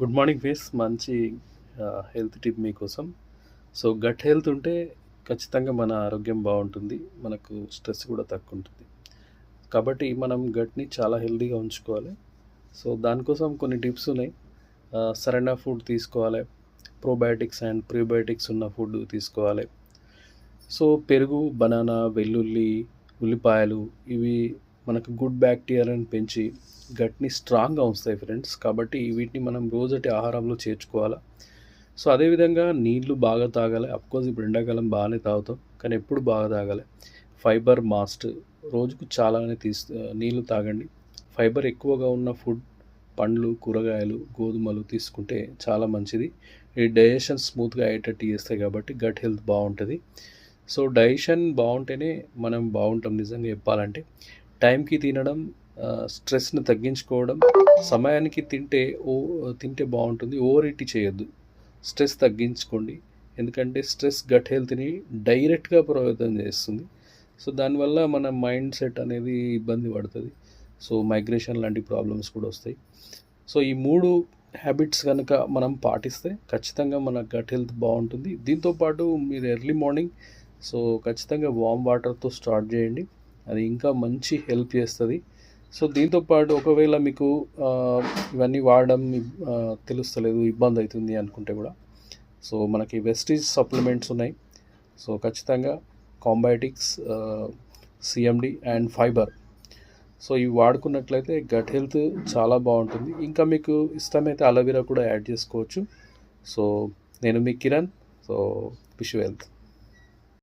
Good morning face మంచి health tip మీకోసం. So gut health ఉంటే ఖచ్చితంగా మన ఆరోగ్యం బాగుంటుంది, మనకు స్ట్రెస్ కూడా తక్కువ ఉంటుంది. కాబట్టి మనం గట్ని చాలా హెల్తీగా ఉంచుకోవాలి. సో దానికోసం కొన్ని టిప్స్ ఉన్నాయి. సరైన ఫుడ్ తీసుకోవాలి, ప్రోబయాటిక్స్ అండ్ ప్రీబయాటిక్స్ ఉన్న ఫుడ్ తీసుకోవాలి. సో పెరుగు, బనానా, వెల్లుల్లి, ఉల్లిపాయలు ఇవి మనకు గుడ్ బ్యాక్టీరియాని పెంచి గట్ని స్ట్రాంగ్గా ఉంచుతాయి ఫ్రెండ్స్. కాబట్టి వీటిని మనం రోజటి ఆహారంలో చేర్చుకోవాలి. సో అదేవిధంగా నీళ్లు బాగా తాగాలి. అఫ్కోర్స్ ఇప్పుడు ఎండాకాలం బాగానే తాగుతాం, కానీ ఎప్పుడు బాగా తాగాలి. ఫైబర్ మాస్ట్, రోజుకు చాలానే నీళ్లు తాగండి. ఫైబర్ ఎక్కువగా ఉన్న ఫుడ్, పండ్లు, కూరగాయలు, గోధుమలు తీసుకుంటే చాలా మంచిది. ఈ డైజెషన్ స్మూత్గా అయ్యేటట్టు చేస్తాయి కాబట్టి గట్ హెల్త్ బాగుంటుంది. సో డైజెషన్ బాగుంటేనే మనం బాగుంటాం. నిజంగా చెప్పాలంటే టైంకి తినడం, స్ట్రెస్ని తగ్గించుకోవడం, సమయానికి తింటే బాగుంటుంది. ఓవర్ ఈట్ చేయొద్దు, స్ట్రెస్ తగ్గించుకోండి. ఎందుకంటే స్ట్రెస్ గట్ హెల్త్ని డైరెక్ట్గా ప్రభావితం చేస్తుంది. సో దానివల్ల మన మైండ్ సెట్ అనేది ఇబ్బంది పడుతుంది. సో మైగ్రేషన్ లాంటి ప్రాబ్లమ్స్ కూడా వస్తాయి. సో ఈ 3 హ్యాబిట్స్ కనుక మనం పాటిస్తే ఖచ్చితంగా మన గట్ హెల్త్ బాగుంటుంది. దీంతోపాటు మీరు ఎర్లీ మార్నింగ్ సో ఖచ్చితంగా వామ్ వాటర్తో స్టార్ట్ చేయండి, అది ఇంకా మంచి హెల్ప్ చేస్తుంది. సో దీంతోపాటు ఒకవేళ మీకు ఇవన్నీ వాడడం తెలుస్తలేదు, ఇబ్బంది అవుతుంది అనుకుంటే కూడా సో మనకి వెస్టీజ్ సప్లిమెంట్స్ ఉన్నాయి. సో ఖచ్చితంగా కాంబయాటిక్స్, సిఎండి అండ్ ఫైబర్, సో ఇవి వాడుకున్నట్లయితే గట్ హెల్త్ చాలా బాగుంటుంది. ఇంకా మీకు ఇష్టమైతే అలోవెరా కూడా యాడ్ చేసుకోవచ్చు. సో నేను మీ Kiran. So wish you health.